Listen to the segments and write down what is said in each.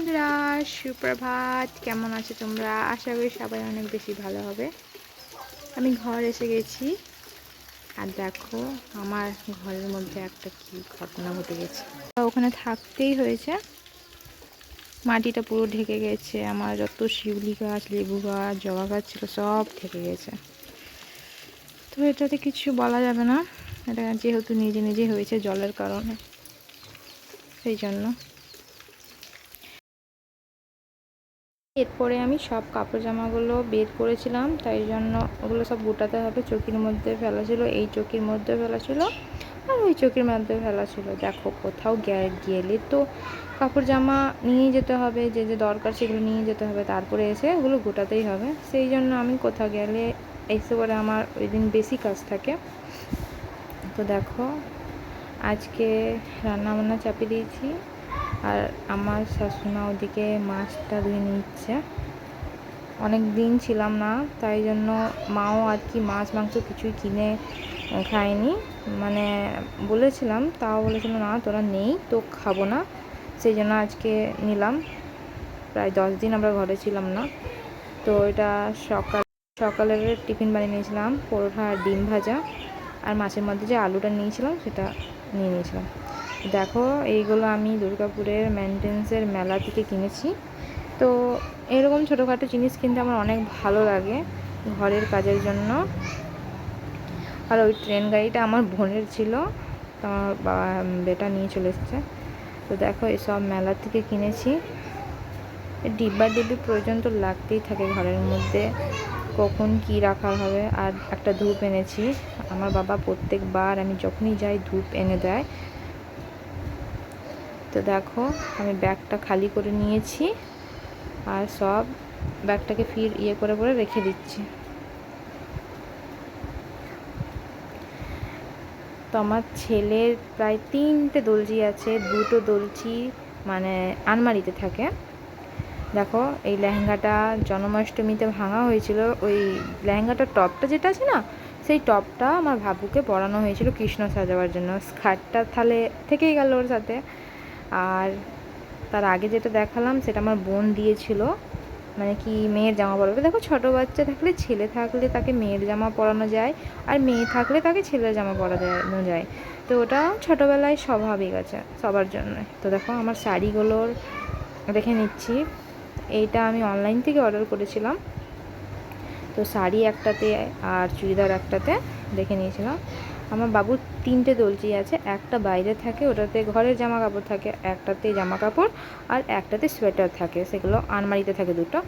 বন্ধুরা, সুপ্রভাত। কেমন আছো তোমরা? আশা করি সবাই অনেক বেশি ভালো হবে। আমি ঘর এসে গেছি, আর দেখো আমার ঘরের মধ্যে একটা কি ঘটনা ঘটে গেছে। ওখানে থাকতেই হয়েছে। মাটিটা পুরো ঢেকে গেছে, আমার যত শিউলি গাছ, লেবু গাছ, জবা গাছ ছিল সব ঢেকে গেছে। তো এটাতে কিছু বলা যাবে না, এটা যেহেতু নিজে নিজে হয়েছে জলের কারণে, সেই জন্য। এরপরে আমি সব কাপড় জামাগুলো বের করেছিলাম, তাই জন্য ওগুলো সব গোটাতে হবে। চৌকির মধ্যে ফেলা ছিল, এই চৌকির মধ্যে ফেলা ছিল, আর ওই চৌকির মধ্যে ফেলা ছিল। দেখো কোথাও গেলে তো কাপড় জামা নিয়ে যেতে হবে, যে যে দরকার সেগুলো নিয়ে যেতে হবে, তারপরে এসে ওগুলো গোটাতেই হবে। সেই জন্য আমি কোথাও গেলে এসে পরে আমার ওই দিন বেশি কাজ থাকে। তো দেখো আজকে রান্নাবান্না চাপিয়ে দিয়েছি, আর আমার শাশুড়ি ওদিকে মাছটা ধুয়ে নিচ্ছে। অনেক দিন ছিলাম না, তাই জন্য মাও আর কি মাছ মাংস কিছুই কিনে খায়নি। মানে বলেছিলাম, তাও বলেছিল না তোরা নেই তো খাবো না, সেই জন্য আজকে নিলাম। প্রায় 10 দিন আমরা ঘরে ছিলাম না। তো এটা সকালের টিফিন বানিয়ে নিয়েছিলাম, পরোটা আর ডিম ভাজা, আর মাছের মধ্যে যে আলুটা নিয়েছিলাম সেটা নিয়ে নিয়েছিলাম। দেখো এইগুলো আমি দুর্গাপুরের মেনটেন্সের মেলা থেকে কিনেছি। তো এরকম ছোটোখাটো জিনিস কিনতে আমার অনেক ভালো লাগে ঘরের কাজের জন্য। আর ওই ট্রেন গাড়িটা আমার বোনের ছিল, তো আমার বাবা বেটা নিয়ে চলে এসেছে। তো দেখো এসব মেলা থেকে কিনেছি। ডিব্বা ডিব্বি প্রয়োজন তো লাগতেই থাকে ঘরের মধ্যে, কখন কি রাখা হবে। আর একটা ধূপ এনেছি, আমার বাবা প্রত্যেকবার আমি যখনই যাই ধূপ এনে দেয়। তো দেখো আমি ব্যাগটা খালি করে নিয়েছি, আর সব ব্যাগটাকে ফির করে করে রেখে দিচ্ছি। তো আমার ছেলের প্রায় 3টে দোলচি আছে, 2টো দোলচি মানে আলমারিতে থাকে। দেখো এই লেহেঙ্গাটা জন্মাষ্টমীতে ভাঙা হয়েছিল, ওই লেহেঙ্গাটার টপটা যেটা আছে না, সেই টপটা আমার ভাবুকে পরানো হয়েছিল কৃষ্ণ সাজাবার জন্য। স্কার্টটা তাহলে থেকেই গেল ওর সাথে। আর তার আগে যেটা দেখালাম সেটা আমার বোন দিয়েছিল, মানে কি মেয়ের জামা পরাবে। দেখো ছোটো বাচ্চা থাকলে, ছেলে থাকলে তাকে মেয়ের জামা পরানো যায়, আর মেয়ে থাকলে তাকে ছেলের জামা পরানো যায়। তো ওটা ছোটোবেলায় স্বাভাবিক আছে সবার জন্য। তো দেখো আমার শাড়িগুলোর দেখে নিচ্ছি। এইটা আমি অনলাইন থেকে অর্ডার করেছিলাম। তো শাড়ি একটাতে আর চুড়িদার একটাতে দেখে নিয়েছিলাম। আমার বাবুর 3টে দোলচি আছে, একটা বাইরে থাকে ওটাতে ঘরের জামা কাপড় থাকে, একটাতে জামা কাপড় আর একটাতে সোয়েটার থাকে, সেগুলো আলমারিতে থাকে 2টো।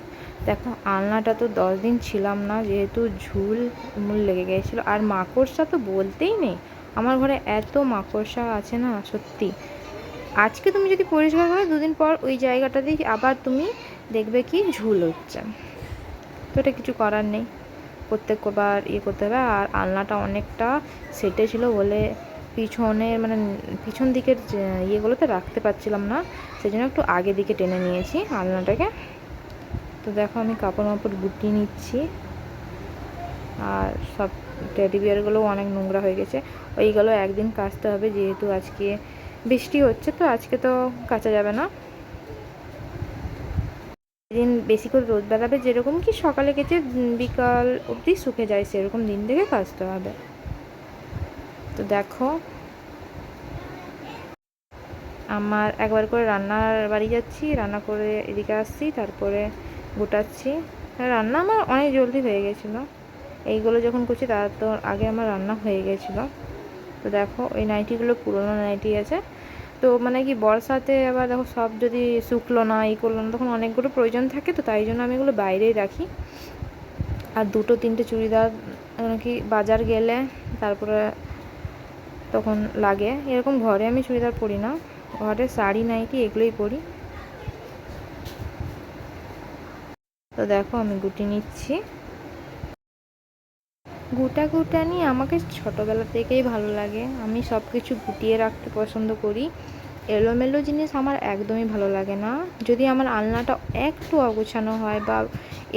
দেখো আলনাটা তো 10 দিন ছিলাম না, যেহেতু ঝুল মূল লেগে গিয়েছিলো। আর মাকড়সা তো বলতেই নেই, আমার ঘরে এত মাকড়সা আছে না সত্যি। আজকে তুমি যদি পরিষ্কার করো 2 দিন পর ওই জায়গাটাতেই আবার তুমি দেখবে কি ঝুল হচ্ছে। তো এটা কিছু করার নেই, প্রত্যেকবার করতে হবে। আর আলনাটা অনেকটা সেটে ছিল বলে পিছনে মানে পিছন দিকের ইয়েগুলোতে রাখতে পারছিলাম না, সেই জন্য একটু আগে দিকে টেনে নিয়েছি আলনাটাকে। তো দেখো আমি কাপড় মাপড় গুটিয়ে নিচ্ছি, আর সব টেডি বিয়ারগুলোও অনেক নোংরা হয়ে গেছে। ওইগুলো একদিন কাচতে হবে, যেহেতু আজকে বৃষ্টি হচ্ছে, তো আজকে তো কাচা যাবে না। দিন বেশি করে রোদ বেড়াবে, যেরকম কি সকালে কেচে বিকাল অবধি শুকে যায়, সেরকম দিন থেকে কাচতে হবে। তো দেখো আমার একবার করে রান্নার বাড়ি যাচ্ছি, রান্না করে এদিকে আসছি, তারপরে গোটাচ্ছি। রান্না আমার অনেক জলদি হয়ে গেছিলো, এইগুলো যখন করছি তার তো আগে আমার রান্না হয়ে গেছিলো। তো দেখো ওই নাইটিগুলো পুরোনো নাইটি আছে, তো মানে কি বর্ষাতে আবার দেখো সব যদি শুকলো না করলো না, তখন অনেকগুলো প্রয়োজন থাকে, তো তাই জন্য আমি এগুলো বাইরেই রাখি। আর 2-3টে চুড়িদার কি বাজার গেলে তারপরে তখন লাগে, এরকম ঘরে আমি চুড়িদার পরি না, ঘরে শাড়ি নাইটি এগুলোই পরি। তো দেখো আমি গুটি নিচ্ছি। গুটানি আমাকে ছোটোবেলা থেকেই ভালো লাগে, আমি সব কিছু গুটিয়ে রাখতে পছন্দ করি। এলোমেলো জিনিস আমার একদমই ভালো লাগে না। যদি আমার আলনাটা একটু অগোছানো হয় বা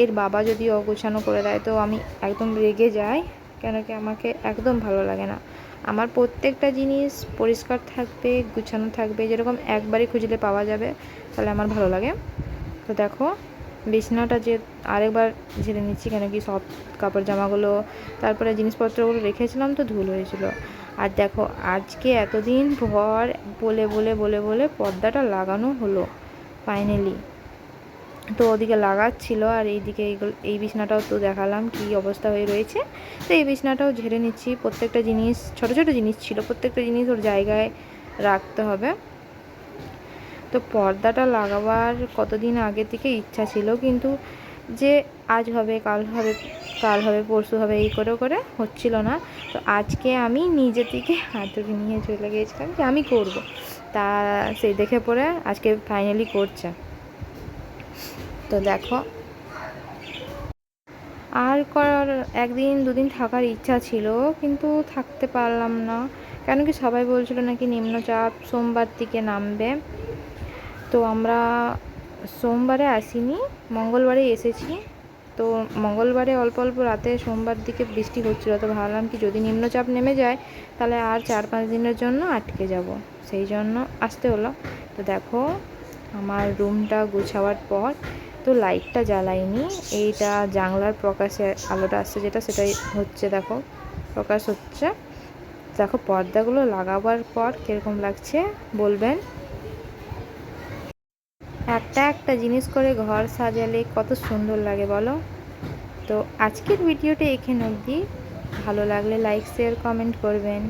এর বাবা যদি অগোছানো করে দেয়, তো আমি একদম রেগে যাই, কেন কি আমাকে একদম ভালো লাগে না। আমার প্রত্যেকটা জিনিস পরিষ্কার থাকবে, গুছানো থাকবে, যেরকম একবারই খুঁজলে পাওয়া যাবে, তাহলে আমার ভালো লাগে। তো দেখো বিছানাটা যে আরেকবার ঝেড়ে নিচ্ছি, কেন কি সব কাপড় জামাগুলো তারপরে জিনিসপত্রগুলো রেখেছিলাম তো ধুল হয়েছিল। আর দেখো আজকে এতদিন পর বলে বলে বলে বলে পর্দাটা লাগানো হলো ফাইনালি। তো ওদিকে লাগাচ্ছিল আর এইদিকে এই বিছানাটাও তো দেখালাম কি অবস্থা হয়ে রয়েছে। তো এই বিছানাটাও ঝেড়ে নিচ্ছি। প্রত্যেকটা জিনিস ছোট ছোট জিনিস ছিল, প্রত্যেকটা জিনিস ওর জায়গায় রাখতে হবে। তো পর্দাটা লাগাবার কতদিন আগে থেকে ইচ্ছা ছিল, কিন্তু যে আজ হবে কাল হবে কাল হবে পরশু হবে এই করে করে হচ্ছিল না। তো আজকে আমি নিজে থেকে হাতুড়ি নিয়ে চলে গিয়েছিলাম যে আমি করব। তা সেই দেখে পড়ে আজকে ফাইনালি করছে। তো দেখো আর করার একদিন দুদিন থাকার ইচ্ছা ছিল, কিন্তু থাকতে পারলাম না। কেন কি সবাই বলছিল নাকি নিম্নচাপ সোমবার থেকে নামবে। তো আমরা সোমবারে আসিনি, মঙ্গলবারে এসেছি। তো মঙ্গলবারে অল্প অল্প রাতে সোমবার দিকে বৃষ্টি হচ্ছিলো। তো ভাবলাম কি যদি নিম্নচাপ নেমে যায় তাহলে আর 4-5 দিনের জন্য আটকে যাব, সেই জন্য আসতে হলো। তো দেখো আমার রুমটা গুছাবার পর তো লাইটটা জ্বালাইনি, এইটা জানলার প্রকাশে আলোটা আসছে যেটা সেটাই হচ্ছে, দেখো প্রকাশ হচ্ছে। দেখো পর্দাগুলো লাগাবার পর কীরকম লাগছে বলবেন। একটা একটা জিনিস করে ঘর সাজালে কত সুন্দর লাগে বলো। তো আজকের ভিডিওটা এখানে অবধি। ভালো লাগলে লাইক শেয়ার কমেন্ট করবেন।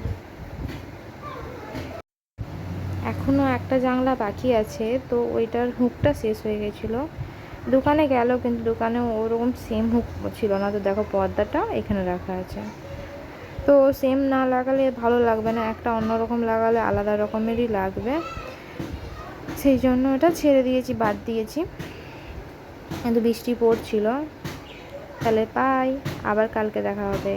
এখনও একটা জানলা বাকি আছে, তো ওইটার হুকটা শেষ হয়ে গেছিলো। দোকানে গেল কিন্তু দোকানে ওরকম সেম হুক ছিল না। তো দেখো পর্দাটা এখানে রাখা আছে। তো সেম না লাগালে ভালো লাগবে না, একটা অন্যরকম লাগালে আলাদা রকমেরই লাগবে, সেই জন্য এটা ছেড়ে দিয়েছি, বাদ দিয়েছি। কিন্তু বৃষ্টি পড়ছিল। তাহলে পাই, আবার কালকে দেখা হবে।